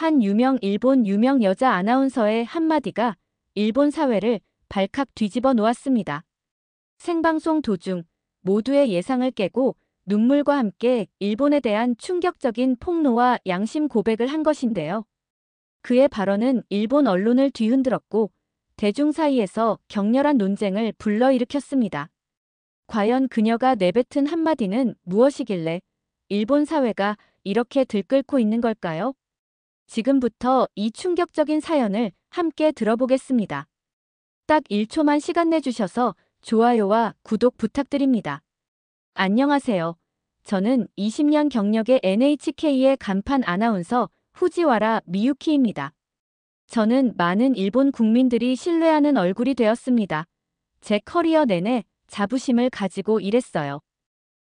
한 일본 유명 여자 아나운서의 한마디가 일본 사회를 발칵 뒤집어 놓았습니다. 생방송 도중 모두의 예상을 깨고 눈물과 함께 일본에 대한 충격적인 폭로와 양심 고백을 한 것인데요. 그의 발언은 일본 언론을 뒤흔들었고 대중 사이에서 격렬한 논쟁을 불러일으켰습니다. 과연 그녀가 내뱉은 한마디는 무엇이길래 일본 사회가 이렇게 들끓고 있는 걸까요? 지금부터 이 충격적인 사연을 함께 들어보겠습니다. 딱 1초만 시간 내주셔서 좋아요와 구독 부탁드립니다. 안녕하세요. 저는 20년 경력의 NHK의 간판 아나운서 후지와라 미유키입니다. 저는 많은 일본 국민들이 신뢰하는 얼굴이 되었습니다. 제 커리어 내내 자부심을 가지고 일했어요.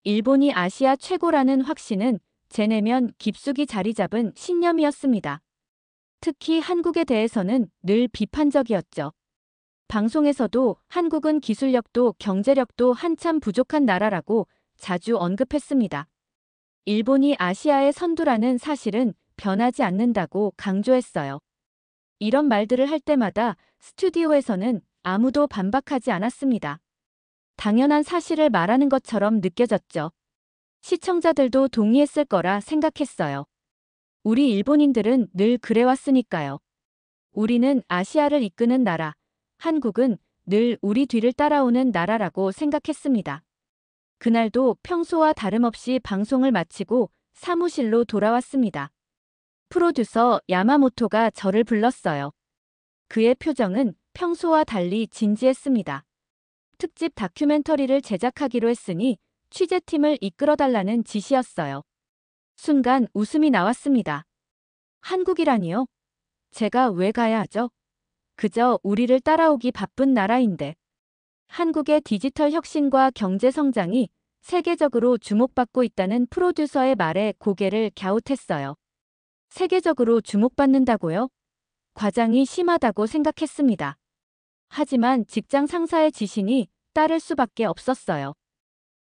일본이 아시아 최고라는 확신은 제 내면 깊숙이 자리 잡은 신념이었습니다. 특히 한국에 대해서는 늘 비판적이었죠. 방송에서도 한국은 기술력도 경제력도 한참 부족한 나라라고 자주 언급했습니다. 일본이 아시아의 선두라는 사실은 변하지 않는다고 강조했어요. 이런 말들을 할 때마다 스튜디오에서는 아무도 반박하지 않았습니다. 당연한 사실을 말하는 것처럼 느껴졌죠. 시청자들도 동의했을 거라 생각했어요. 우리 일본인들은 늘 그래왔으니까요. 우리는 아시아를 이끄는 나라, 한국은 늘 우리 뒤를 따라오는 나라라고 생각했습니다. 그날도 평소와 다름없이 방송을 마치고 사무실로 돌아왔습니다. 프로듀서 야마모토가 저를 불렀어요. 그의 표정은 평소와 달리 진지했습니다. 특집 다큐멘터리를 제작하기로 했으니 취재팀을 이끌어달라는 지시였어요. 순간 웃음이 나왔습니다. 한국이라니요? 제가 왜 가야 하죠? 그저 우리를 따라오기 바쁜 나라인데. 한국의 디지털 혁신과 경제 성장이 세계적으로 주목받고 있다는 프로듀서의 말에 고개를 갸웃했어요. 세계적으로 주목받는다고요? 과장이 심하다고 생각했습니다. 하지만 직장 상사의 지시니 따를 수밖에 없었어요.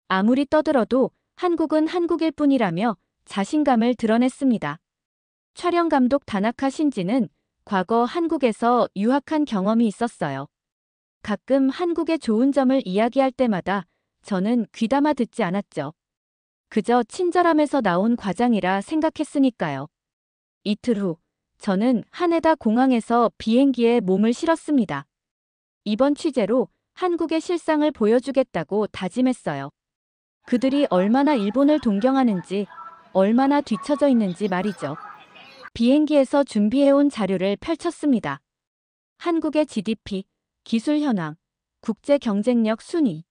아무리 떠들어도 한국은 한국일 뿐이라며 자신감을 드러냈습니다. 촬영 감독 다나카 신지는 과거 한국에서 유학한 경험이 있었어요. 가끔 한국의 좋은 점을 이야기할 때마다 저는 귀담아 듣지 않았죠. 그저 친절함에서 나온 과장이라 생각했으니까요. 이틀 후, 저는 하네다 공항에서 비행기에 몸을 실었습니다. 이번 취재로 한국의 실상을 보여주겠다고 다짐했어요. 그들이 얼마나 일본을 동경하는지, 얼마나 뒤처져 있는지 말이죠. 비행기에서 준비해온 자료를 펼쳤습니다. 한국의 GDP, 기술 현황, 국제 경쟁력 순위.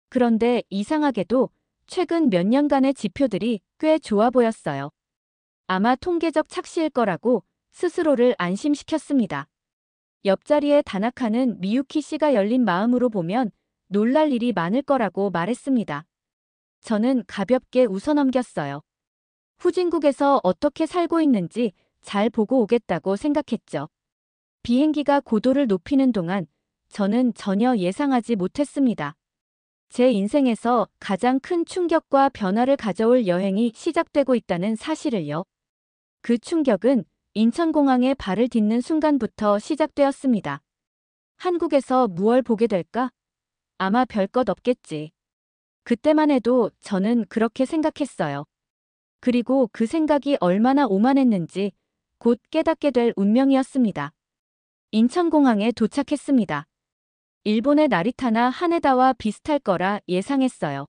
그런데 이상하게도 최근 몇 년간의 지표들이 꽤 좋아 보였어요. 아마 통계적 착시일 거라고 스스로를 안심시켰습니다. 옆자리에 다나카는 미유키 씨가 열린 마음으로 보면 놀랄 일이 많을 거라고 말했습니다. 저는 가볍게 웃어넘겼어요. 후진국에서 어떻게 살고 있는지 잘 보고 오겠다고 생각했죠. 비행기가 고도를 높이는 동안 저는 전혀 예상하지 못했습니다. 제 인생에서 가장 큰 충격과 변화를 가져올 여행이 시작되고 있다는 사실을요. 그 충격은 인천공항에 발을 딛는 순간부터 시작되었습니다. 한국에서 무얼 보게 될까? 아마 별것 없겠지. 그때만 해도 저는 그렇게 생각했어요. 그리고 그 생각이 얼마나 오만했는지 곧 깨닫게 될 운명이었습니다. 인천공항에 도착했습니다. 일본의 나리타나 하네다와 비슷할 거라 예상했어요.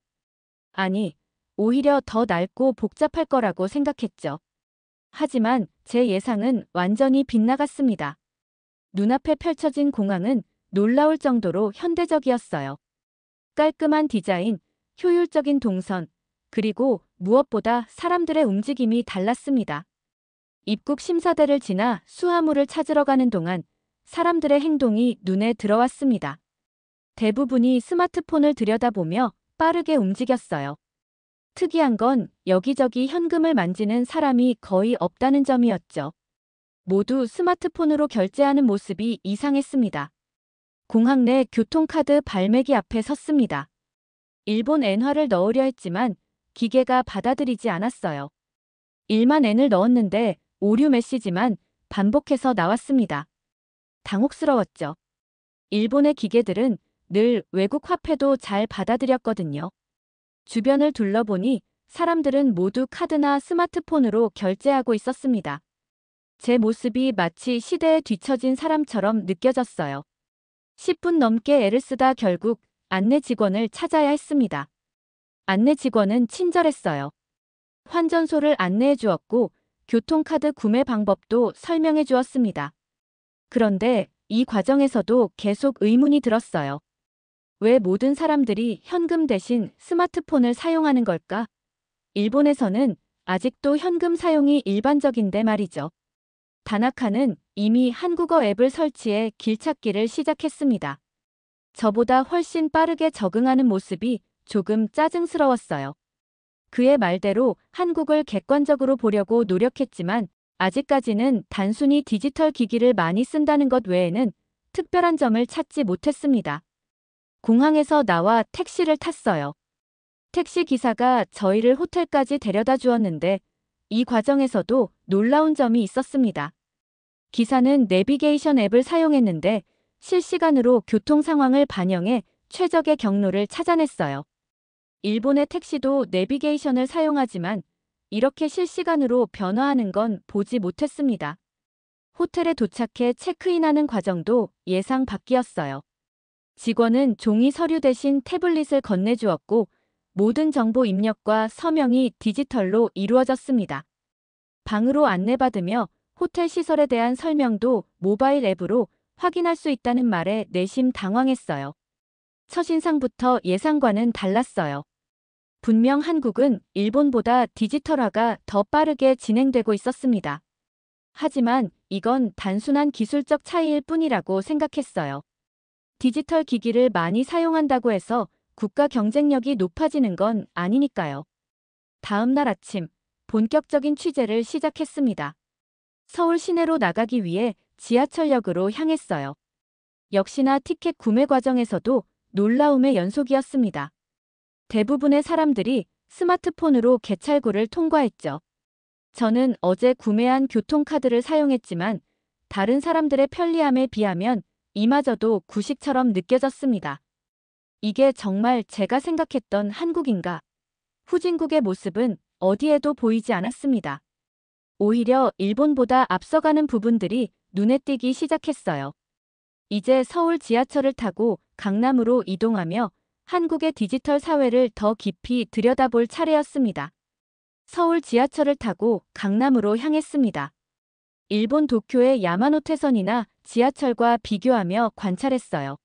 아니, 오히려 더 넓고 복잡할 거라고 생각했죠. 하지만 제 예상은 완전히 빗나갔습니다. 눈앞에 펼쳐진 공항은 놀라울 정도로 현대적이었어요. 깔끔한 디자인, 효율적인 동선, 그리고 무엇보다 사람들의 움직임이 달랐습니다. 입국 심사대를 지나 수화물을 찾으러 가는 동안 사람들의 행동이 눈에 들어왔습니다. 대부분이 스마트폰을 들여다보며 빠르게 움직였어요. 특이한 건 여기저기 현금을 만지는 사람이 거의 없다는 점이었죠. 모두 스마트폰으로 결제하는 모습이 이상했습니다. 공항 내 교통카드 발매기 앞에 섰습니다. 일본 엔화를 넣으려 했지만 기계가 받아들이지 않았어요. 1만 엔을 넣었는데 오류 메시지만 반복해서 나왔습니다. 당혹스러웠죠. 일본의 기계들은 늘 외국 화폐도 잘 받아들였거든요. 주변을 둘러보니 사람들은 모두 카드나 스마트폰으로 결제하고 있었습니다. 제 모습이 마치 시대에 뒤처진 사람처럼 느껴졌어요. 10분 넘게 애를 쓰다 결국 안내 직원을 찾아야 했습니다. 안내 직원은 친절했어요. 환전소를 안내해 주었고 교통카드 구매 방법도 설명해 주었습니다. 그런데 이 과정에서도 계속 의문이 들었어요. 왜 모든 사람들이 현금 대신 스마트폰을 사용하는 걸까? 일본에서는 아직도 현금 사용이 일반적인데 말이죠. 다나카는 이미 한국어 앱을 설치해 길찾기를 시작했습니다. 저보다 훨씬 빠르게 적응하는 모습이 조금 짜증스러웠어요. 그의 말대로 한국을 객관적으로 보려고 노력했지만 아직까지는 단순히 디지털 기기를 많이 쓴다는 것 외에는 특별한 점을 찾지 못했습니다. 공항에서 나와 택시를 탔어요. 택시 기사가 저희를 호텔까지 데려다 주었는데 이 과정에서도 놀라운 점이 있었습니다. 기사는 내비게이션 앱을 사용했는데 실시간으로 교통 상황을 반영해 최적의 경로를 찾아냈어요. 일본의 택시도 내비게이션을 사용하지만 이렇게 실시간으로 변화하는 건 보지 못했습니다. 호텔에 도착해 체크인하는 과정도 예상 밖이었어요. 직원은 종이 서류 대신 태블릿을 건네주었고 모든 정보 입력과 서명이 디지털로 이루어졌습니다. 방으로 안내받으며 호텔 시설에 대한 설명도 모바일 앱으로 확인할 수 있다는 말에 내심 당황했어요. 첫인상부터 예상과는 달랐어요. 분명 한국은 일본보다 디지털화가 더 빠르게 진행되고 있었습니다. 하지만 이건 단순한 기술적 차이일 뿐이라고 생각했어요. 디지털 기기를 많이 사용한다고 해서 국가 경쟁력이 높아지는 건 아니니까요. 다음 날 아침, 본격적인 취재를 시작했습니다. 서울 시내로 나가기 위해 지하철역으로 향했어요. 역시나 티켓 구매 과정에서도 놀라움의 연속이었습니다. 대부분의 사람들이 스마트폰으로 개찰구를 통과했죠. 저는 어제 구매한 교통카드를 사용했지만 다른 사람들의 편리함에 비하면 이마저도 구식처럼 느껴졌습니다. 이게 정말 제가 생각했던 한국인가? 후진국의 모습은 어디에도 보이지 않았습니다. 오히려 일본보다 앞서가는 부분들이 눈에 띄기 시작했어요. 이제 서울 지하철을 타고 강남으로 이동하며 한국의 디지털 사회를 더 깊이 들여다볼 차례였습니다. 서울 지하철을 타고 강남으로 향했습니다. 일본 도쿄의 야마노테선이나 지하철과 비교하며 관찰했어요.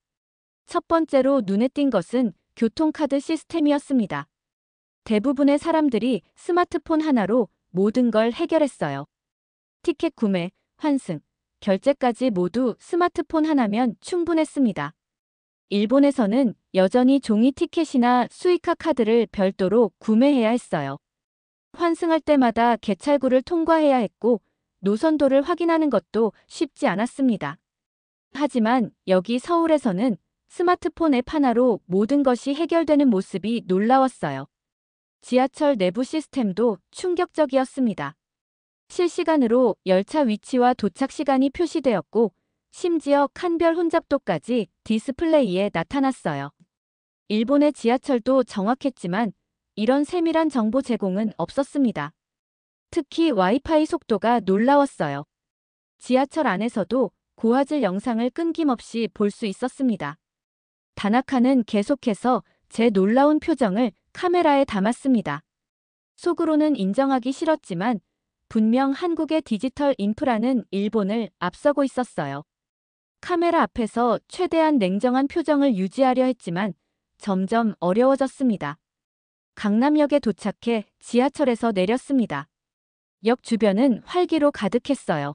첫 번째로 눈에 띈 것은 교통카드 시스템이었습니다. 대부분의 사람들이 스마트폰 하나로 모든 걸 해결했어요. 티켓 구매, 환승, 결제까지 모두 스마트폰 하나면 충분했습니다. 일본에서는 여전히 종이 티켓이나 수이카 카드를 별도로 구매해야 했어요. 환승할 때마다 개찰구를 통과해야 했고 노선도를 확인하는 것도 쉽지 않았습니다. 하지만 여기 서울에서는 스마트폰 앱 하나로 모든 것이 해결되는 모습이 놀라웠어요. 지하철 내부 시스템도 충격적이었습니다. 실시간으로 열차 위치와 도착 시간이 표시되었고 심지어 칸별 혼잡도까지 디스플레이에 나타났어요. 일본의 지하철도 정확했지만 이런 세밀한 정보 제공은 없었습니다. 특히 와이파이 속도가 놀라웠어요. 지하철 안에서도 고화질 영상을 끊김없이 볼 수 있었습니다. 다나카는 계속해서 제 놀라운 표정을 카메라에 담았습니다. 속으로는 인정하기 싫었지만 분명 한국의 디지털 인프라는 일본을 앞서고 있었어요. 카메라 앞에서 최대한 냉정한 표정을 유지하려 했지만 점점 어려워졌습니다. 강남역에 도착해 지하철에서 내렸습니다. 역 주변은 활기로 가득했어요.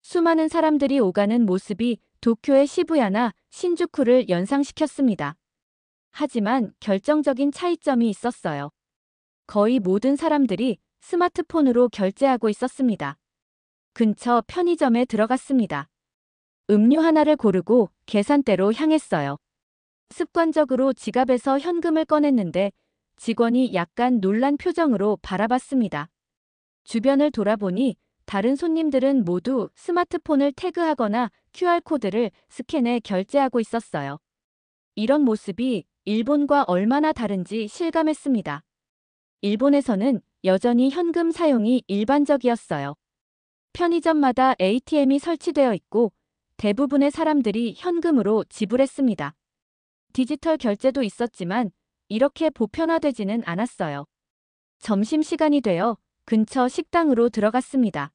수많은 사람들이 오가는 모습이 도쿄의 시부야나 신주쿠를 연상시켰습니다. 하지만 결정적인 차이점이 있었어요. 거의 모든 사람들이 스마트폰으로 결제하고 있었습니다. 근처 편의점에 들어갔습니다. 음료 하나를 고르고 계산대로 향했어요. 습관적으로 지갑에서 현금을 꺼냈는데 직원이 약간 놀란 표정으로 바라봤습니다. 주변을 돌아보니 다른 손님들은 모두 스마트폰을 태그하거나 QR코드를 스캔해 결제하고 있었어요. 이런 모습이 일본과 얼마나 다른지 실감했습니다. 일본에서는 여전히 현금 사용이 일반적이었어요. 편의점마다 ATM이 설치되어 있고 대부분의 사람들이 현금으로 지불했습니다. 디지털 결제도 있었지만 이렇게 보편화되지는 않았어요. 점심시간이 되어 근처 식당으로 들어갔습니다.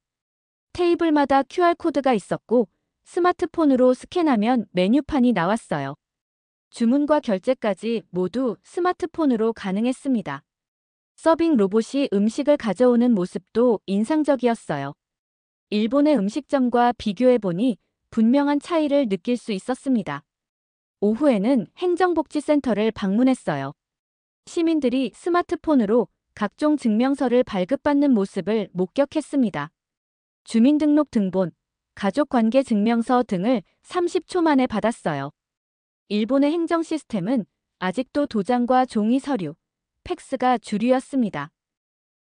테이블마다 QR코드가 있었고 스마트폰으로 스캔하면 메뉴판이 나왔어요. 주문과 결제까지 모두 스마트폰으로 가능했습니다. 서빙 로봇이 음식을 가져오는 모습도 인상적이었어요. 일본의 음식점과 비교해보니 분명한 차이를 느낄 수 있었습니다. 오후에는 행정복지센터를 방문했어요. 시민들이 스마트폰으로 각종 증명서를 발급받는 모습을 목격했습니다. 주민등록 등본, 가족관계 증명서 등을 30초 만에 받았어요. 일본의 행정 시스템은 아직도 도장과 종이 서류, 팩스가 주류였습니다.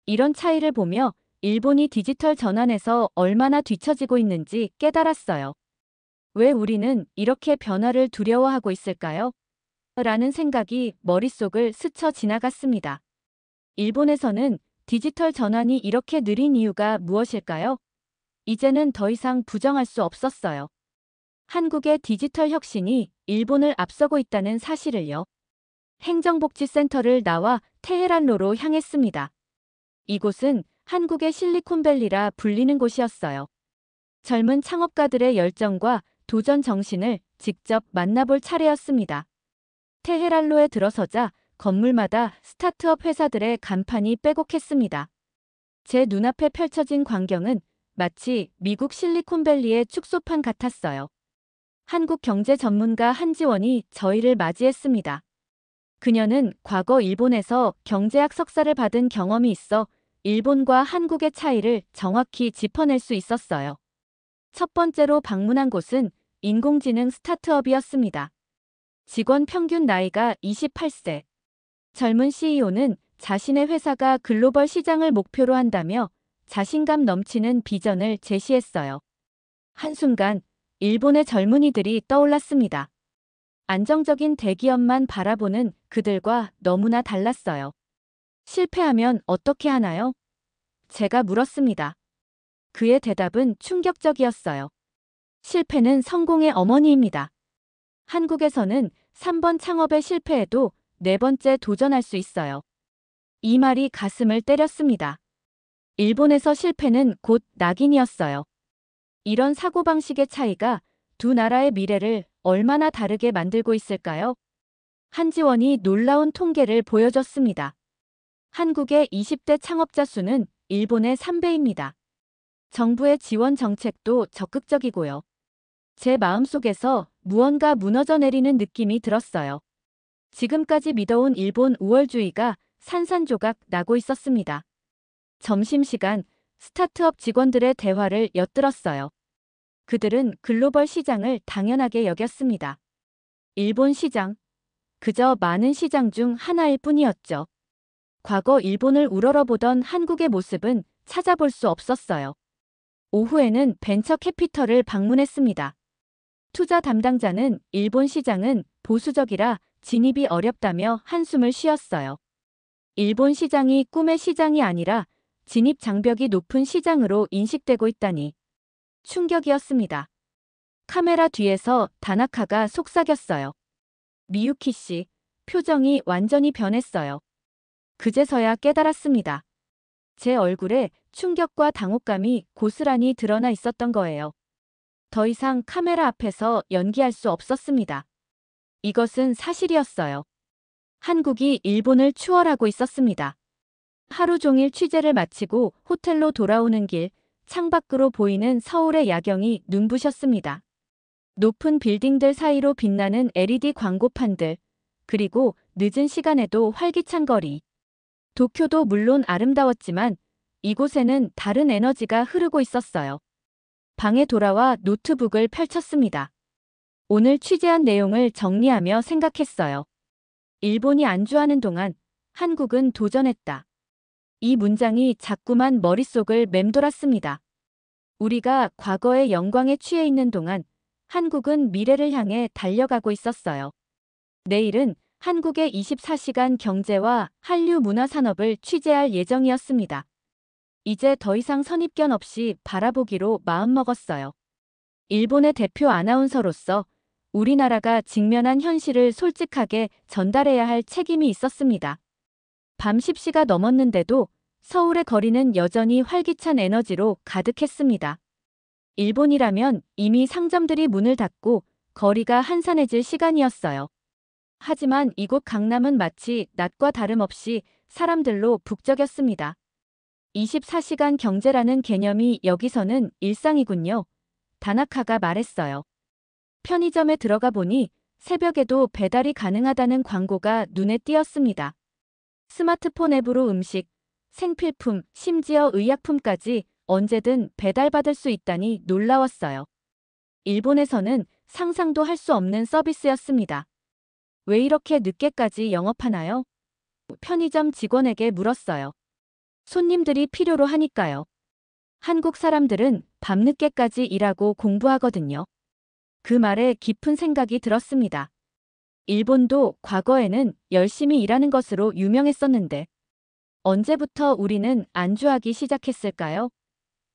이런 차이를 보며 일본이 디지털 전환에서 얼마나 뒤처지고 있는지 깨달았어요. 왜 우리는 이렇게 변화를 두려워하고 있을까요? 라는 생각이 머릿속을 스쳐 지나갔습니다. 일본에서는 디지털 전환이 이렇게 느린 이유가 무엇일까요? 이제는 더 이상 부정할 수 없었어요. 한국의 디지털 혁신이 일본을 앞서고 있다는 사실을요. 행정복지센터를 나와 테헤란로로 향했습니다. 이곳은 한국의 실리콘밸리라 불리는 곳이었어요. 젊은 창업가들의 열정과 도전 정신을 직접 만나볼 차례였습니다. 테헤란로에 들어서자 건물마다 스타트업 회사들의 간판이 빼곡했습니다. 제 눈앞에 펼쳐진 광경은 마치 미국 실리콘밸리의 축소판 같았어요. 한국 경제 전문가 한지원이 저희를 맞이했습니다. 그녀는 과거 일본에서 경제학 석사를 받은 경험이 있어 일본과 한국의 차이를 정확히 짚어낼 수 있었어요. 첫 번째로 방문한 곳은 인공지능 스타트업이었습니다. 직원 평균 나이가 28세. 젊은 CEO는 자신의 회사가 글로벌 시장을 목표로 한다며 자신감 넘치는 비전을 제시했어요. 한순간 일본의 젊은이들이 떠올랐습니다. 안정적인 대기업만 바라보는 그들과 너무나 달랐어요. 실패하면 어떻게 하나요? 제가 물었습니다. 그의 대답은 충격적이었어요. 실패는 성공의 어머니입니다. 한국에서는 3번 창업에 실패해도 4번째 도전할 수 있어요. 이 말이 가슴을 때렸습니다. 일본에서 실패는 곧 낙인이었어요. 이런 사고방식의 차이가 두 나라의 미래를 얼마나 다르게 만들고 있을까요? 한지원이 놀라운 통계를 보여줬습니다. 한국의 20대 창업자 수는 일본의 3배입니다. 정부의 지원 정책도 적극적이고요. 제 마음속에서 무언가 무너져 내리는 느낌이 들었어요. 지금까지 믿어온 일본 우월주의가 산산조각 나고 있었습니다. 점심시간 스타트업 직원들의 대화를 엿들었어요. 그들은 글로벌 시장을 당연하게 여겼습니다. 일본 시장, 그저 많은 시장 중 하나일 뿐이었죠. 과거 일본을 우러러보던 한국의 모습은 찾아볼 수 없었어요. 오후에는 벤처 캐피털을 방문했습니다. 투자 담당자는 일본 시장은 보수적이라 진입이 어렵다며 한숨을 쉬었어요. 일본 시장이 꿈의 시장이 아니라 진입 장벽이 높은 시장으로 인식되고 있다니 충격이었습니다. 카메라 뒤에서 다나카가 속삭였어요. 미유키 씨, 표정이 완전히 변했어요. 그제서야 깨달았습니다. 제 얼굴에 충격과 당혹감이 고스란히 드러나 있었던 거예요. 더 이상 카메라 앞에서 연기할 수 없었습니다. 이것은 사실이었어요. 한국이 일본을 추월하고 있었습니다. 하루 종일 취재를 마치고 호텔로 돌아오는 길, 창밖으로 보이는 서울의 야경이 눈부셨습니다. 높은 빌딩들 사이로 빛나는 LED 광고판들, 그리고 늦은 시간에도 활기찬 거리. 도쿄도 물론 아름다웠지만 이곳에는 다른 에너지가 흐르고 있었어요. 방에 돌아와 노트북을 펼쳤습니다. 오늘 취재한 내용을 정리하며 생각했어요. 일본이 안주하는 동안 한국은 도전했다. 이 문장이 자꾸만 머릿속을 맴돌았습니다. 우리가 과거의 영광에 취해 있는 동안 한국은 미래를 향해 달려가고 있었어요. 내일은 한국의 24시간 경제와 한류 문화 산업을 취재할 예정이었습니다. 이제 더 이상 선입견 없이 바라보기로 마음먹었어요. 일본의 대표 아나운서로서 우리나라가 직면한 현실을 솔직하게 전달해야 할 책임이 있었습니다. 밤 10시가 넘었는데도 서울의 거리는 여전히 활기찬 에너지로 가득했습니다. 일본이라면 이미 상점들이 문을 닫고 거리가 한산해질 시간이었어요. 하지만 이곳 강남은 마치 낮과 다름없이 사람들로 북적였습니다. 24시간 경제라는 개념이 여기서는 일상이군요. 다나카가 말했어요. 편의점에 들어가 보니 새벽에도 배달이 가능하다는 광고가 눈에 띄었습니다. 스마트폰 앱으로 음식, 생필품, 심지어 의약품까지 언제든 배달받을 수 있다니 놀라웠어요. 일본에서는 상상도 할 수 없는 서비스였습니다. 왜 이렇게 늦게까지 영업하나요? 편의점 직원에게 물었어요. 손님들이 필요로 하니까요. 한국 사람들은 밤늦게까지 일하고 공부하거든요. 그 말에 깊은 생각이 들었습니다. 일본도 과거에는 열심히 일하는 것으로 유명했었는데 언제부터 우리는 안주하기 시작했을까요?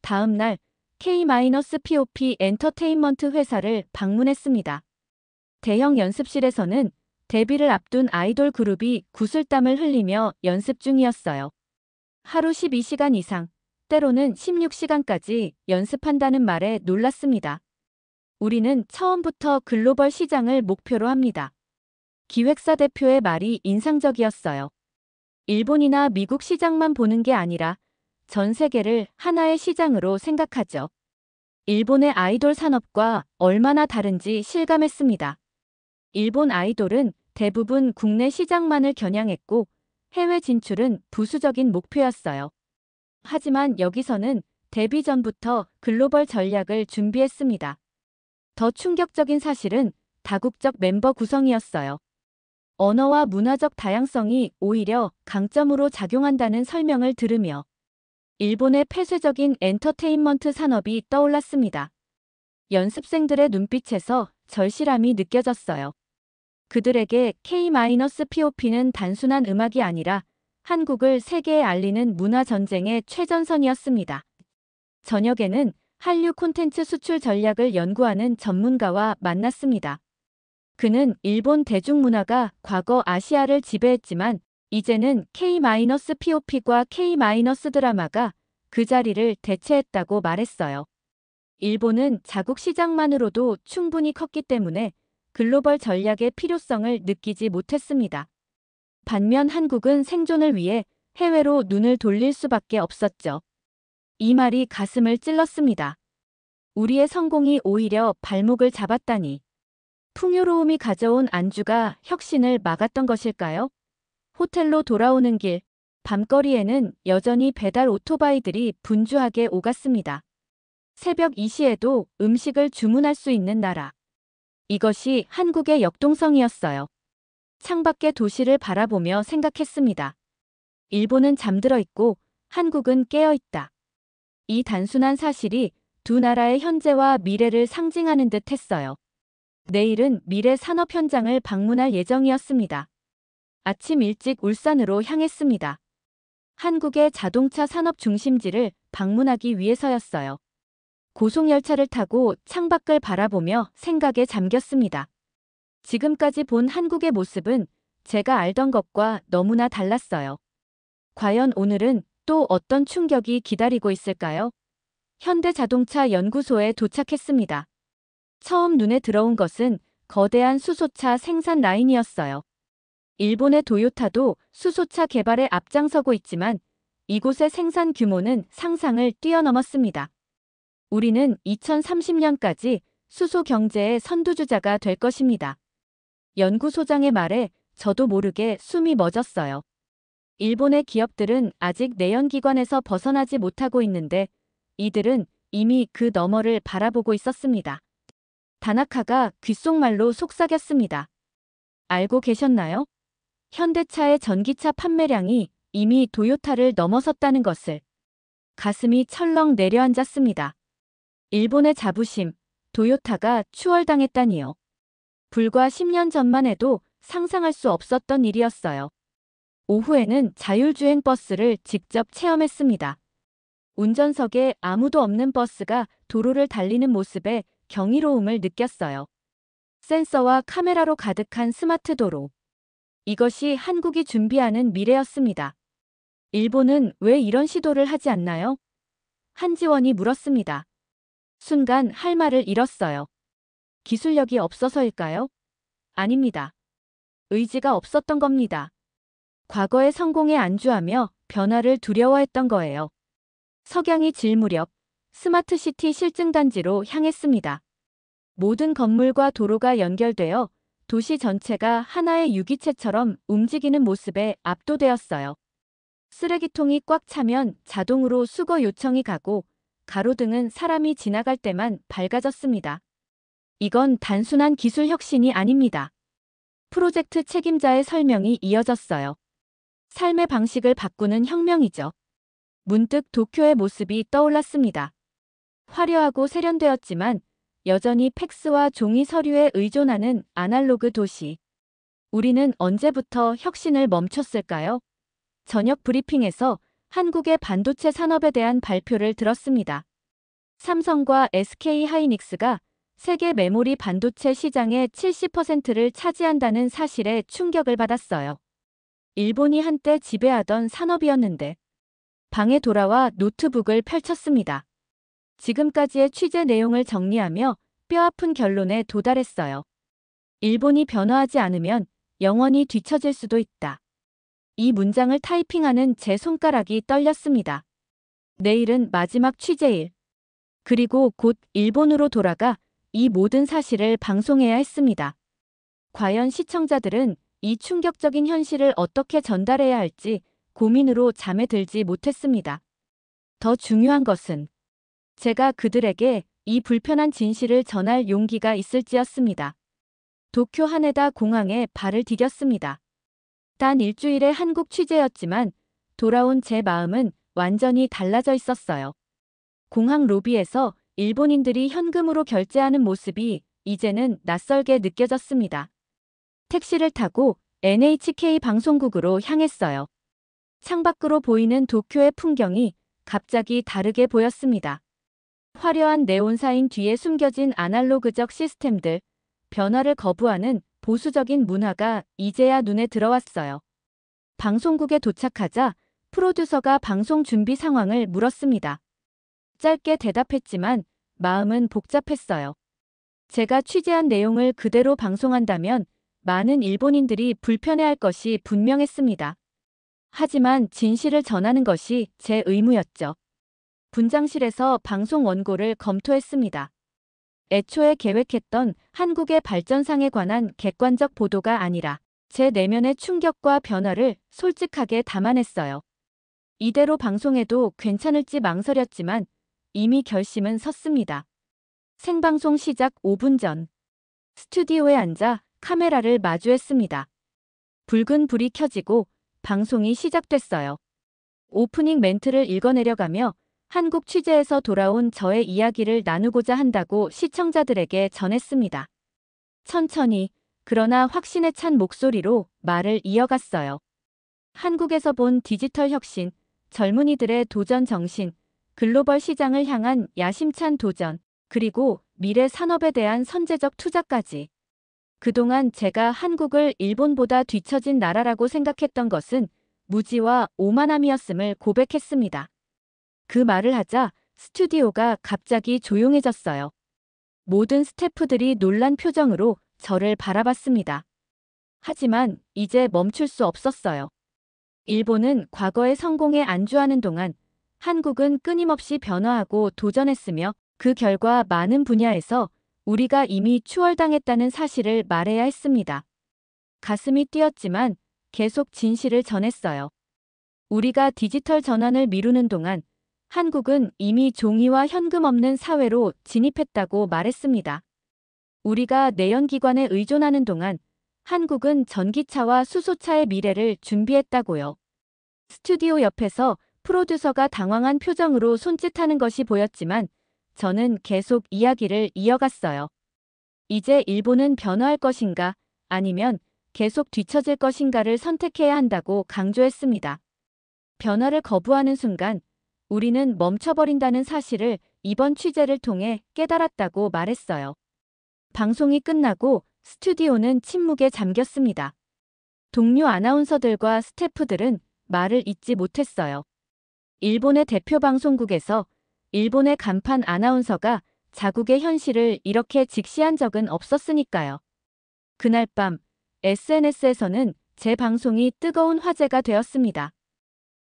다음 날 K-POP 엔터테인먼트 회사를 방문했습니다. 대형 연습실에서는 데뷔를 앞둔 아이돌 그룹이 구슬땀을 흘리며 연습 중이었어요. 하루 12시간 이상, 때로는 16시간까지 연습한다는 말에 놀랐습니다. 우리는 처음부터 글로벌 시장을 목표로 합니다. 기획사 대표의 말이 인상적이었어요. 일본이나 미국 시장만 보는 게 아니라 전 세계를 하나의 시장으로 생각하죠. 일본의 아이돌 산업과 얼마나 다른지 실감했습니다. 일본 아이돌은 대부분 국내 시장만을 겨냥했고 해외 진출은 부수적인 목표였어요. 하지만 여기서는 데뷔 전부터 글로벌 전략을 준비했습니다. 더 충격적인 사실은 다국적 멤버 구성이었어요. 언어와 문화적 다양성이 오히려 강점으로 작용한다는 설명을 들으며 일본의 폐쇄적인 엔터테인먼트 산업이 떠올랐습니다. 연습생들의 눈빛에서 절실함이 느껴졌어요. 그들에게 K-POP는 단순한 음악이 아니라 한국을 세계에 알리는 문화전쟁의 최전선이었습니다. 저녁에는 한류 콘텐츠 수출 전략을 연구하는 전문가와 만났습니다. 그는 일본 대중문화가 과거 아시아를 지배했지만 이제는 K-POP과 K-드라마가 그 자리를 대체했다고 말했어요. 일본은 자국 시장만으로도 충분히 컸기 때문에 글로벌 전략의 필요성을 느끼지 못했습니다. 반면 한국은 생존을 위해 해외로 눈을 돌릴 수밖에 없었죠. 이 말이 가슴을 찔렀습니다. 우리의 성공이 오히려 발목을 잡았다니. 풍요로움이 가져온 안주가 혁신을 막았던 것일까요? 호텔로 돌아오는 길, 밤거리에는 여전히 배달 오토바이들이 분주하게 오갔습니다. 새벽 2시에도 음식을 주문할 수 있는 나라. 이것이 한국의 역동성이었어요. 창밖의 도시를 바라보며 생각했습니다. 일본은 잠들어 있고 한국은 깨어 있다. 이 단순한 사실이 두 나라의 현재와 미래를 상징하는 듯 했어요. 내일은 미래 산업 현장을 방문할 예정이었습니다. 아침 일찍 울산으로 향했습니다. 한국의 자동차 산업 중심지를 방문하기 위해서였어요. 고속열차를 타고 창밖을 바라보며 생각에 잠겼습니다. 지금까지 본 한국의 모습은 제가 알던 것과 너무나 달랐어요. 과연 오늘은 또 어떤 충격이 기다리고 있을까요? 현대자동차 연구소에 도착했습니다. 처음 눈에 들어온 것은 거대한 수소차 생산 라인이었어요. 일본의 도요타도 수소차 개발에 앞장서고 있지만 이곳의 생산 규모는 상상을 뛰어넘었습니다. 우리는 2030년까지 수소 경제의 선두주자가 될 것입니다. 연구소장의 말에 저도 모르게 숨이 멎었어요. 일본의 기업들은 아직 내연기관에서 벗어나지 못하고 있는데 이들은 이미 그 너머를 바라보고 있었습니다. 다나카가 귓속말로 속삭였습니다. 알고 계셨나요? 현대차의 전기차 판매량이 이미 도요타를 넘어섰다는 것을. 가슴이 철렁 내려앉았습니다. 일본의 자부심, 도요타가 추월당했다니요. 불과 10년 전만 해도 상상할 수 없었던 일이었어요. 오후에는 자율주행 버스를 직접 체험했습니다. 운전석에 아무도 없는 버스가 도로를 달리는 모습에 경이로움을 느꼈어요. 센서와 카메라로 가득한 스마트 도로. 이것이 한국이 준비하는 미래였습니다. 일본은 왜 이런 시도를 하지 않나요? 한지원이 물었습니다. 순간 할 말을 잃었어요. 기술력이 없어서일까요? 아닙니다. 의지가 없었던 겁니다. 과거의 성공에 안주하며 변화를 두려워했던 거예요. 석양이 질 무렵 스마트시티 실증단지로 향했습니다. 모든 건물과 도로가 연결되어 도시 전체가 하나의 유기체처럼 움직이는 모습에 압도되었어요. 쓰레기통이 꽉 차면 자동으로 수거 요청이 가고 가로등은 사람이 지나갈 때만 밝아졌습니다. 이건 단순한 기술 혁신이 아닙니다. 프로젝트 책임자의 설명이 이어졌어요. 삶의 방식을 바꾸는 혁명이죠. 문득 도쿄의 모습이 떠올랐습니다. 화려하고 세련되었지만 여전히 팩스와 종이 서류에 의존하는 아날로그 도시. 우리는 언제부터 혁신을 멈췄을까요? 저녁 브리핑에서 한국의 반도체 산업에 대한 발표를 들었습니다. 삼성과 SK 하이닉스가 세계 메모리 반도체 시장의 70%를 차지한다는 사실에 충격을 받았어요. 일본이 한때 지배하던 산업이었는데 방에 돌아와 노트북을 펼쳤습니다. 지금까지의 취재 내용을 정리하며 뼈아픈 결론에 도달했어요. 일본이 변화하지 않으면 영원히 뒤처질 수도 있다. 이 문장을 타이핑하는 제 손가락이 떨렸습니다. 내일은 마지막 취재일. 그리고 곧 일본으로 돌아가 이 모든 사실을 방송해야 했습니다. 과연 시청자들은 이 충격적인 현실을 어떻게 전달해야 할지 고민으로 잠에 들지 못했습니다. 더 중요한 것은 제가 그들에게 이 불편한 진실을 전할 용기가 있을지였습니다. 도쿄 하네다 공항에 발을 디뎠습니다. 단 일주일의 한국 취재였지만 돌아온 제 마음은 완전히 달라져 있었어요. 공항 로비에서 일본인들이 현금으로 결제하는 모습이 이제는 낯설게 느껴졌습니다. 택시를 타고 NHK 방송국으로 향했어요. 창밖으로 보이는 도쿄의 풍경이 갑자기 다르게 보였습니다. 화려한 네온사인 뒤에 숨겨진 아날로그적 시스템들, 변화를 거부하는 보수적인 문화가 이제야 눈에 들어왔어요. 방송국에 도착하자 프로듀서가 방송 준비 상황을 물었습니다. 짧게 대답했지만 마음은 복잡했어요. 제가 취재한 내용을 그대로 방송한다면 많은 일본인들이 불편해할 것이 분명했습니다. 하지만 진실을 전하는 것이 제 의무였죠. 분장실에서 방송 원고를 검토했습니다. 애초에 계획했던 한국의 발전상에 관한 객관적 보도가 아니라 제 내면의 충격과 변화를 솔직하게 담아냈어요. 이대로 방송해도 괜찮을지 망설였지만 이미 결심은 섰습니다. 생방송 시작 5분 전 스튜디오에 앉아 카메라를 마주했습니다. 붉은 불이 켜지고 방송이 시작됐어요. 오프닝 멘트를 읽어내려가며 한국 취재에서 돌아온 저의 이야기를 나누고자 한다고 시청자들에게 전했습니다. 천천히, 그러나 확신에 찬 목소리로 말을 이어갔어요. 한국에서 본 디지털 혁신, 젊은이들의 도전 정신, 글로벌 시장을 향한 야심찬 도전, 그리고 미래 산업에 대한 선제적 투자까지. 그동안 제가 한국을 일본보다 뒤처진 나라라고 생각했던 것은 무지와 오만함이었음을 고백했습니다. 그 말을 하자 스튜디오가 갑자기 조용해졌어요. 모든 스태프들이 놀란 표정으로 저를 바라봤습니다. 하지만 이제 멈출 수 없었어요. 일본은 과거의 성공에 안주하는 동안 한국은 끊임없이 변화하고 도전했으며 그 결과 많은 분야에서 우리가 이미 추월당했다는 사실을 말해야 했습니다. 가슴이 뛰었지만 계속 진실을 전했어요. 우리가 디지털 전환을 미루는 동안 한국은 이미 종이와 현금 없는 사회로 진입했다고 말했습니다. 우리가 내연기관에 의존하는 동안 한국은 전기차와 수소차의 미래를 준비했다고요. 스튜디오 옆에서 프로듀서가 당황한 표정으로 손짓하는 것이 보였지만 저는 계속 이야기를 이어갔어요. 이제 일본은 변화할 것인가 아니면 계속 뒤처질 것인가를 선택해야 한다고 강조했습니다. 변화를 거부하는 순간 우리는 멈춰버린다는 사실을 이번 취재를 통해 깨달았다고 말했어요. 방송이 끝나고 스튜디오는 침묵에 잠겼습니다. 동료 아나운서들과 스태프들은 말을 잇지 못했어요. 일본의 대표 방송국에서 일본의 간판 아나운서가 자국의 현실을 이렇게 직시한 적은 없었으니까요. 그날 밤 SNS에서는 제 방송이 뜨거운 화제가 되었습니다.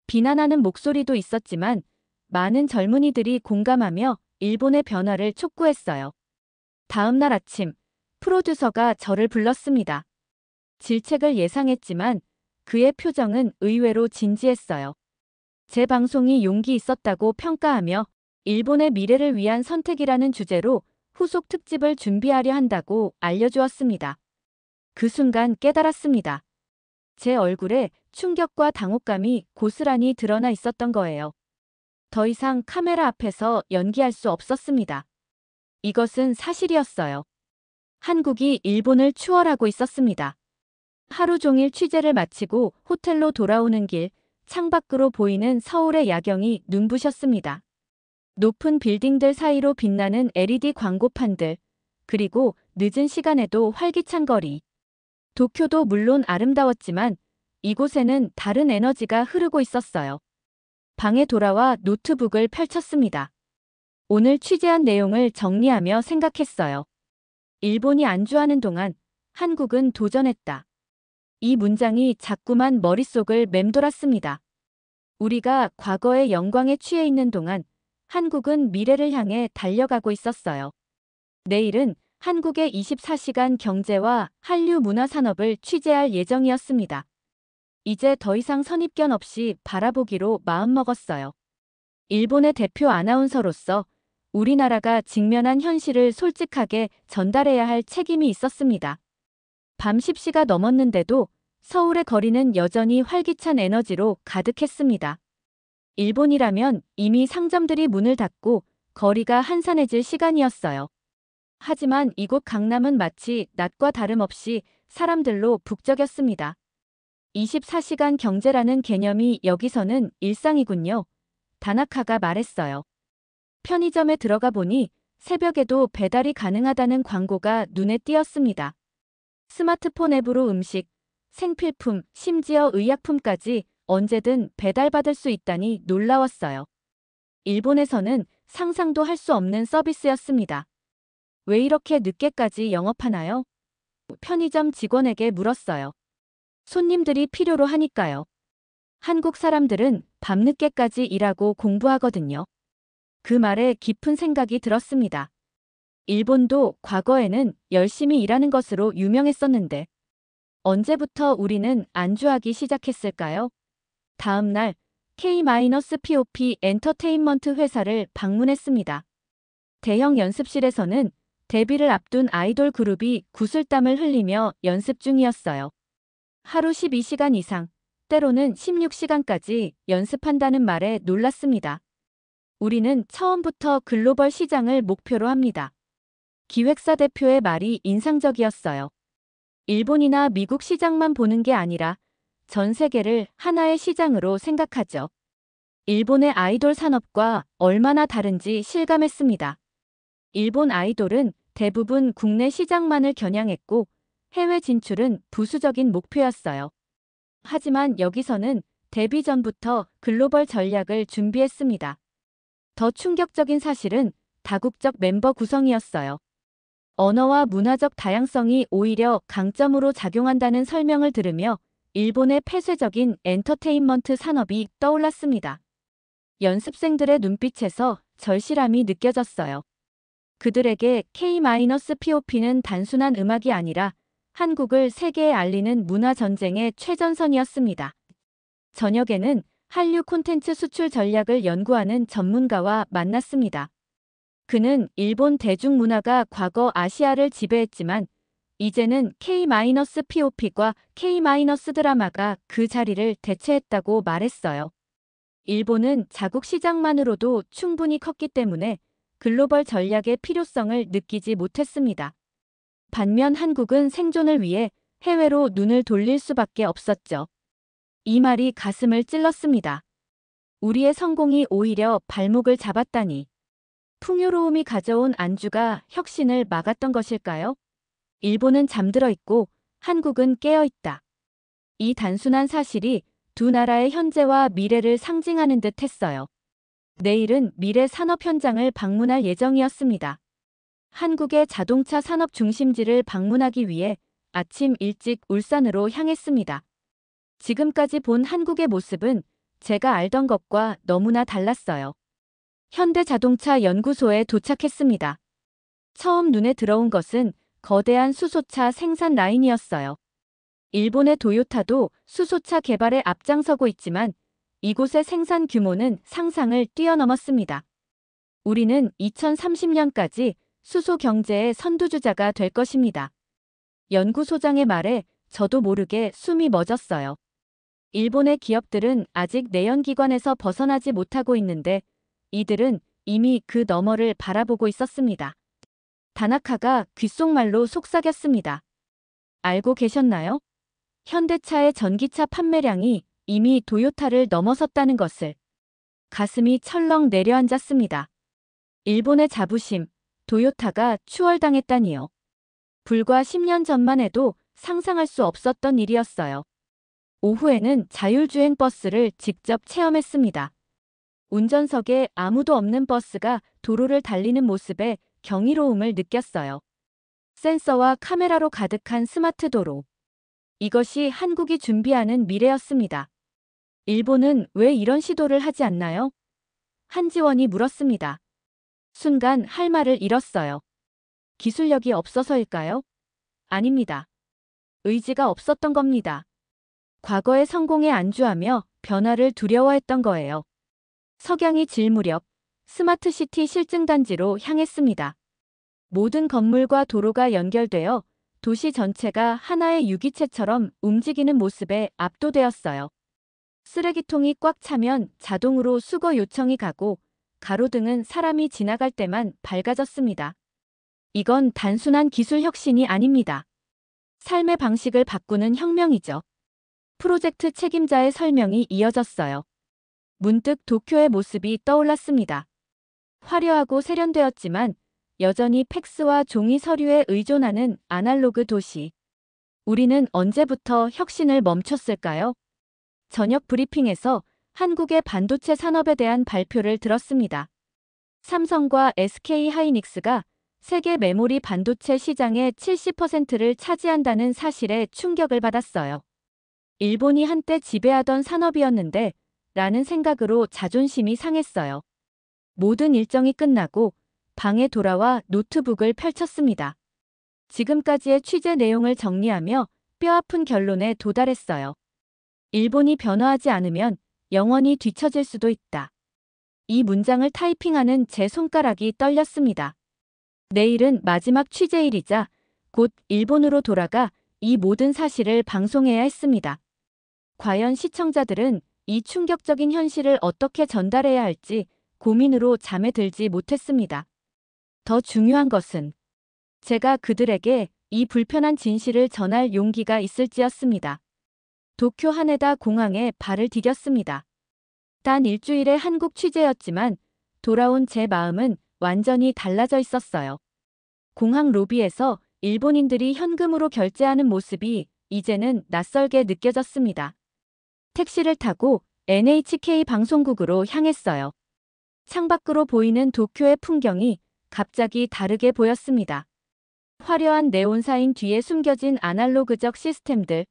비난하는 목소리도 있었지만 많은 젊은이들이 공감하며 일본의 변화를 촉구했어요. 다음 날 아침 프로듀서가 저를 불렀습니다. 질책을 예상했지만 그의 표정은 의외로 진지했어요. 제 방송이 용기 있었다고 평가하며 일본의 미래를 위한 선택이라는 주제로 후속 특집을 준비하려 한다고 알려주었습니다. 그 순간 깨달았습니다. 제 얼굴에 충격과 당혹감이 고스란히 드러나 있었던 거예요. 더 이상 카메라 앞에서 연기할 수 없었습니다. 이것은 사실이었어요. 한국이 일본을 추월하고 있었습니다. 하루 종일 취재를 마치고 호텔로 돌아오는 길, 창밖으로 보이는 서울의 야경이 눈부셨습니다. 높은 빌딩들 사이로 빛나는 LED 광고판들, 그리고 늦은 시간에도 활기찬 거리. 도쿄도 물론 아름다웠지만 이곳에는 다른 에너지가 흐르고 있었어요. 방에 돌아와 노트북을 펼쳤습니다. 오늘 취재한 내용을 정리하며 생각했어요. 일본이 안주하는 동안 한국은 도전했다. 이 문장이 자꾸만 머릿속을 맴돌았습니다. 우리가 과거의 영광에 취해 있는 동안 한국은 미래를 향해 달려가고 있었어요. 내일은 한국의 24시간 경제와 한류 문화 산업을 취재할 예정이었습니다. 이제 더 이상 선입견 없이 바라보기로 마음먹었어요. 일본의 대표 아나운서로서 우리나라가 직면한 현실을 솔직하게 전달해야 할 책임이 있었습니다. 밤 10시가 넘었는데도 서울의 거리는 여전히 활기찬 에너지로 가득했습니다. 일본이라면 이미 상점들이 문을 닫고 거리가 한산해질 시간이었어요. 하지만 이곳 강남은 마치 낮과 다름없이 사람들로 북적였습니다. 24시간 경제라는 개념이 여기서는 일상이군요. 다나카가 말했어요. 편의점에 들어가 보니 새벽에도 배달이 가능하다는 광고가 눈에 띄었습니다. 스마트폰 앱으로 음식, 생필품, 심지어 의약품까지 언제든 배달받을 수 있다니 놀라웠어요. 일본에서는 상상도 할 수 없는 서비스였습니다. 왜 이렇게 늦게까지 영업하나요? 편의점 직원에게 물었어요. 손님들이 필요로 하니까요. 한국 사람들은 밤늦게까지 일하고 공부하거든요. 그 말에 깊은 생각이 들었습니다. 일본도 과거에는 열심히 일하는 것으로 유명했었는데 언제부터 우리는 안주하기 시작했을까요? 다음 날 K-POP 엔터테인먼트 회사를 방문했습니다. 대형 연습실에서는 데뷔를 앞둔 아이돌 그룹이 구슬땀을 흘리며 연습 중이었어요. 하루 12시간 이상, 때로는 16시간까지 연습한다는 말에 놀랐습니다. 우리는 처음부터 글로벌 시장을 목표로 합니다. 기획사 대표의 말이 인상적이었어요. 일본이나 미국 시장만 보는 게 아니라 전 세계를 하나의 시장으로 생각하죠. 일본의 아이돌 산업과 얼마나 다른지 실감했습니다. 일본 아이돌은 대부분 국내 시장만을 겨냥했고 해외 진출은 부수적인 목표였어요. 하지만 여기서는 데뷔 전부터 글로벌 전략을 준비했습니다. 더 충격적인 사실은 다국적 멤버 구성이었어요. 언어와 문화적 다양성이 오히려 강점으로 작용한다는 설명을 들으며 일본의 폐쇄적인 엔터테인먼트 산업이 떠올랐습니다. 연습생들의 눈빛에서 절실함이 느껴졌어요. 그들에게 K-POP는 단순한 음악이 아니라 한국을 세계에 알리는 문화 전쟁의 최전선이었습니다. 저녁에는 한류 콘텐츠 수출 전략을 연구하는 전문가와 만났습니다. 그는 일본 대중문화가 과거 아시아를 지배했지만 이제는 K-POP과 K-드라마가 그 자리를 대체했다고 말했어요. 일본은 자국 시장만으로도 충분히 컸기 때문에 글로벌 전략의 필요성을 느끼지 못했습니다. 반면 한국은 생존을 위해 해외로 눈을 돌릴 수밖에 없었죠. 이 말이 가슴을 찔렀습니다. 우리의 성공이 오히려 발목을 잡았다니. 풍요로움이 가져온 안주가 혁신을 막았던 것일까요? 일본은 잠들어 있고 한국은 깨어 있다. 이 단순한 사실이 두 나라의 현재와 미래를 상징하는 듯 했어요. 내일은 미래 산업 현장을 방문할 예정이었습니다. 한국의 자동차 산업 중심지를 방문하기 위해 아침 일찍 울산으로 향했습니다. 지금까지 본 한국의 모습은 제가 알던 것과 너무나 달랐어요. 현대자동차 연구소에 도착했습니다. 처음 눈에 들어온 것은 거대한 수소차 생산 라인이었어요. 일본의 도요타도 수소차 개발에 앞장서고 있지만 이곳의 생산 규모는 상상을 뛰어넘었습니다. 우리는 2030년까지 수소 경제의 선두주자가 될 것입니다. 연구소장의 말에 저도 모르게 숨이 멎었어요. 일본의 기업들은 아직 내연기관에서 벗어나지 못하고 있는데 이들은 이미 그 너머를 바라보고 있었습니다. 다나카가 귓속말로 속삭였습니다. 알고 계셨나요? 현대차의 전기차 판매량이 이미 도요타를 넘어섰다는 것을. 가슴이 철렁 내려앉았습니다. 일본의 자부심, 도요타가 추월당했다니요. 불과 10년 전만 해도 상상할 수 없었던 일이었어요. 오후에는 자율주행 버스를 직접 체험했습니다. 운전석에 아무도 없는 버스가 도로를 달리는 모습에 경이로움을 느꼈어요. 센서와 카메라로 가득한 스마트 도로. 이것이 한국이 준비하는 미래였습니다. 일본은 왜 이런 시도를 하지 않나요? 한지원이 물었습니다. 순간 할 말을 잃었어요. 기술력이 없어서일까요? 아닙니다. 의지가 없었던 겁니다. 과거의 성공에 안주하며 변화를 두려워했던 거예요. 석양이 질 무렵 스마트시티 실증단지로 향했습니다. 모든 건물과 도로가 연결되어 도시 전체가 하나의 유기체처럼 움직이는 모습에 압도되었어요. 쓰레기통이 꽉 차면 자동으로 수거 요청이 가고 가로등은 사람이 지나갈 때만 밝아졌습니다. 이건 단순한 기술 혁신이 아닙니다. 삶의 방식을 바꾸는 혁명이죠. 프로젝트 책임자의 설명이 이어졌어요. 문득 도쿄의 모습이 떠올랐습니다. 화려하고 세련되었지만 여전히 팩스와 종이 서류에 의존하는 아날로그 도시. 우리는 언제부터 혁신을 멈췄을까요? 저녁 브리핑에서 한국의 반도체 산업에 대한 발표를 들었습니다. 삼성과 SK 하이닉스가 세계 메모리 반도체 시장의 70%를 차지한다는 사실에 충격을 받았어요. 일본이 한때 지배하던 산업이었는데 라는 생각으로 자존심이 상했어요. 모든 일정이 끝나고 방에 돌아와 노트북을 펼쳤습니다. 지금까지의 취재 내용을 정리하며 뼈아픈 결론에 도달했어요. 일본이 변화하지 않으면 영원히 뒤처질 수도 있다. 이 문장을 타이핑하는 제 손가락이 떨렸습니다. 내일은 마지막 취재일이자 곧 일본으로 돌아가 이 모든 사실을 방송해야 했습니다. 과연 시청자들은 이 충격적인 현실을 어떻게 전달해야 할지 고민으로 잠에 들지 못했습니다. 더 중요한 것은 제가 그들에게 이 불편한 진실을 전할 용기가 있을지였습니다. 도쿄 하네다 공항에 발을 디뎠습니다. 단 일주일의 한국 취재였지만 돌아온 제 마음은 완전히 달라져 있었어요. 공항 로비에서 일본인들이 현금으로 결제하는 모습이 이제는 낯설게 느껴졌습니다. 택시를 타고 NHK 방송국으로 향했어요. 창밖으로 보이는 도쿄의 풍경이 갑자기 다르게 보였습니다. 화려한 네온사인 뒤에 숨겨진 아날로그적 시스템들,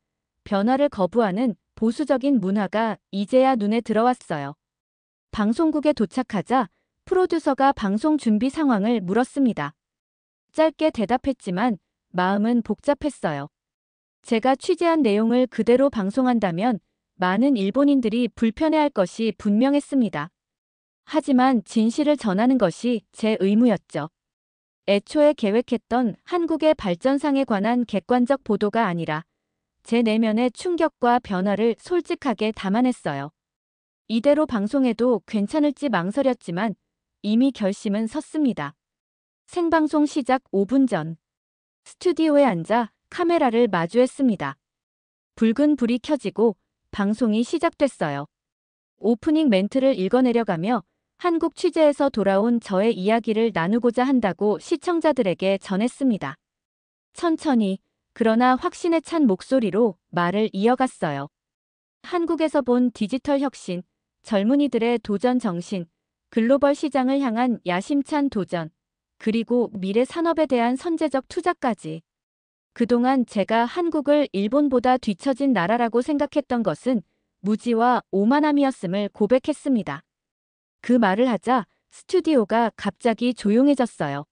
변화를 거부하는 보수적인 문화가 이제야 눈에 들어왔어요. 방송국에 도착하자 프로듀서가 방송 준비 상황을 물었습니다. 짧게 대답했지만 마음은 복잡했어요. 제가 취재한 내용을 그대로 방송한다면 많은 일본인들이 불편해할 것이 분명했습니다. 하지만 진실을 전하는 것이 제 의무였죠. 애초에 계획했던 한국의 발전상에 관한 객관적 보도가 아니라 제 내면의 충격과 변화를 솔직하게 담아냈어요. 이대로 방송해도 괜찮을지 망설였지만 이미 결심은 섰습니다. 생방송 시작 5분 전. 스튜디오에 앉아 카메라를 마주했습니다. 붉은 불이 켜지고 방송이 시작됐어요. 오프닝 멘트를 읽어내려가며 한국 취재에서 돌아온 저의 이야기를 나누고자 한다고 시청자들에게 전했습니다. 천천히, 그러나 확신에 찬 목소리로 말을 이어갔어요. 한국에서 본 디지털 혁신, 젊은이들의 도전 정신, 글로벌 시장을 향한 야심찬 도전, 그리고 미래 산업에 대한 선제적 투자까지. 그동안 제가 한국을 일본보다 뒤처진 나라라고 생각했던 것은 무지와 오만함이었음을 고백했습니다. 그 말을 하자 스튜디오가 갑자기 조용해졌어요.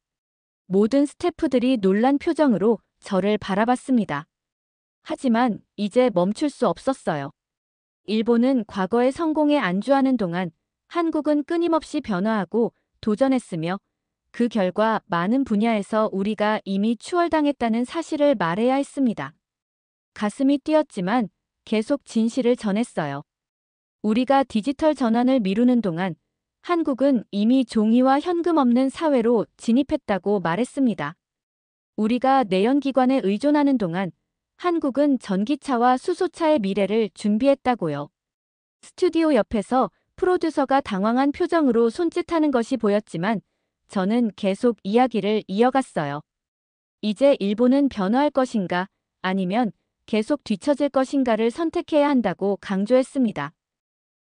모든 스태프들이 놀란 표정으로 저를 바라봤습니다. 하지만 이제 멈출 수 없었어요. 일본은 과거의 성공에 안주하는 동안 한국은 끊임없이 변화하고 도전했으며 그 결과 많은 분야에서 우리가 이미 추월당했다는 사실을 말해야 했습니다. 가슴이 뛰었지만 계속 진실을 전했어요. 우리가 디지털 전환을 미루는 동안 한국은 이미 종이와 현금 없는 사회로 진입했다고 말했습니다. 우리가 내연기관에 의존하는 동안 한국은 전기차와 수소차의 미래를 준비했다고요. 스튜디오 옆에서 프로듀서가 당황한 표정으로 손짓하는 것이 보였지만 저는 계속 이야기를 이어갔어요. 이제 일본은 변화할 것인가 아니면 계속 뒤처질 것인가를 선택해야 한다고 강조했습니다.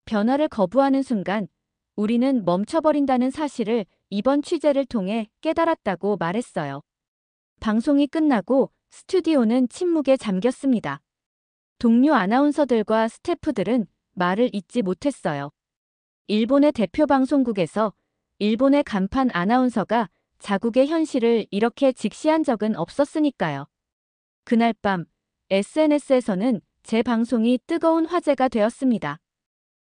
변화를 거부하는 순간 우리는 멈춰버린다는 사실을 이번 취재를 통해 깨달았다고 말했어요. 방송이 끝나고 스튜디오는 침묵에 잠겼습니다. 동료 아나운서들과 스태프들은 말을 잇지 못했어요. 일본의 대표 방송국에서 일본의 간판 아나운서가 자국의 현실을 이렇게 직시한 적은 없었으니까요. 그날 밤 SNS에서는 제 방송이 뜨거운 화제가 되었습니다.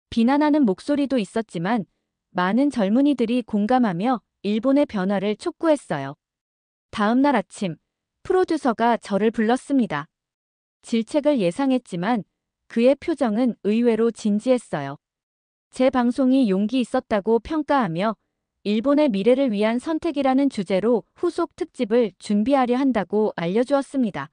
비난하는 목소리도 있었지만 많은 젊은이들이 공감하며 일본의 변화를 촉구했어요. 다음 날 아침, 프로듀서가 저를 불렀습니다. 질책을 예상했지만 그의 표정은 의외로 진지했어요. 제 방송이 용기 있었다고 평가하며 일본의 미래를 위한 선택이라는 주제로 후속 특집을 준비하려 한다고 알려주었습니다.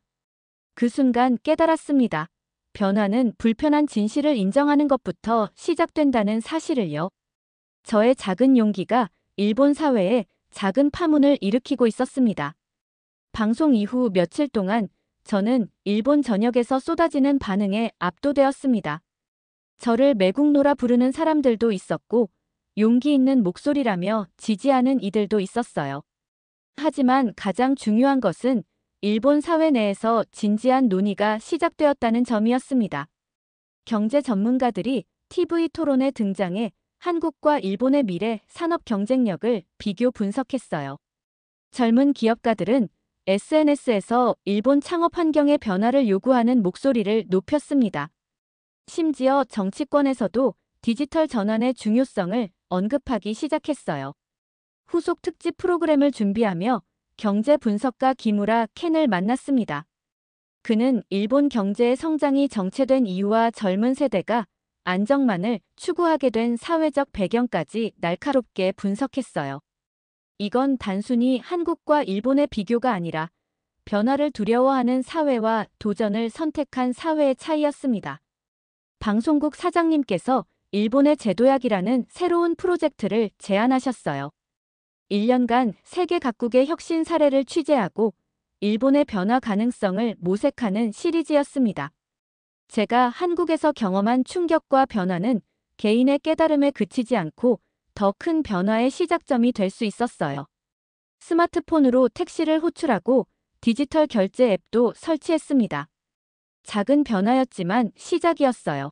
그 순간 깨달았습니다. 변화는 불편한 진실을 인정하는 것부터 시작된다는 사실을요. 저의 작은 용기가 일본 사회에 작은 파문을 일으키고 있었습니다. 방송 이후 며칠 동안 저는 일본 전역에서 쏟아지는 반응에 압도되었습니다. 저를 매국노라 부르는 사람들도 있었고 용기 있는 목소리라며 지지하는 이들도 있었어요. 하지만 가장 중요한 것은 일본 사회 내에서 진지한 논의가 시작되었다는 점이었습니다. 경제 전문가들이 TV 토론에 등장해 한국과 일본의 미래 산업 경쟁력을 비교 분석했어요. 젊은 기업가들은 SNS에서 일본 창업 환경의 변화를 요구하는 목소리를 높였습니다. 심지어 정치권에서도 디지털 전환의 중요성을 언급하기 시작했어요. 후속 특집 프로그램을 준비하며 경제 분석가 기무라 켄을 만났습니다. 그는 일본 경제의 성장이 정체된 이유와 젊은 세대가 안정만을 추구하게 된 사회적 배경까지 날카롭게 분석했어요. 이건 단순히 한국과 일본의 비교가 아니라 변화를 두려워하는 사회와 도전을 선택한 사회의 차이였습니다. 방송국 사장님께서 일본의 제도약이라는 새로운 프로젝트를 제안하셨어요. 1년간 세계 각국의 혁신 사례를 취재하고 일본의 변화 가능성을 모색하는 시리즈였습니다. 제가 한국에서 경험한 충격과 변화는 개인의 깨달음에 그치지 않고 더 큰 변화의 시작점이 될 수 있었어요. 스마트폰으로 택시를 호출하고 디지털 결제 앱도 설치했습니다. 작은 변화였지만 시작이었어요.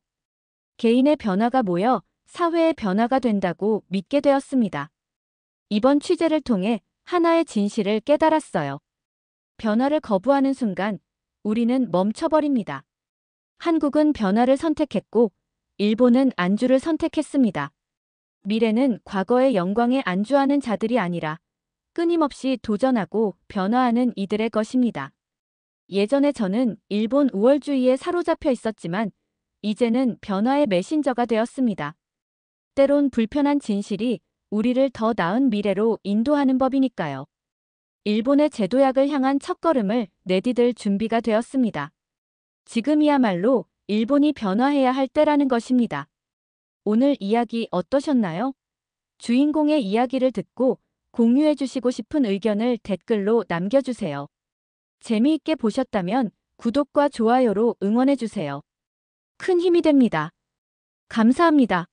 개인의 변화가 모여 사회의 변화가 된다고 믿게 되었습니다. 이번 취재를 통해 하나의 진실을 깨달았어요. 변화를 거부하는 순간 우리는 멈춰버립니다. 한국은 변화를 선택했고 일본은 안주를 선택했습니다. 미래는 과거의 영광에 안주하는 자들이 아니라 끊임없이 도전하고 변화하는 이들의 것입니다. 예전에 저는 일본 우월주의에 사로잡혀 있었지만 이제는 변화의 메신저가 되었습니다. 때론 불편한 진실이 우리를 더 나은 미래로 인도하는 법이니까요. 일본의 제도약을 향한 첫걸음을 내디딜 준비가 되었습니다. 지금이야말로 일본이 변화해야 할 때라는 것입니다. 오늘 이야기 어떠셨나요? 주인공의 이야기를 듣고 공유해 주시고 싶은 의견을 댓글로 남겨주세요. 재미있게 보셨다면 구독과 좋아요로 응원해 주세요. 큰 힘이 됩니다. 감사합니다.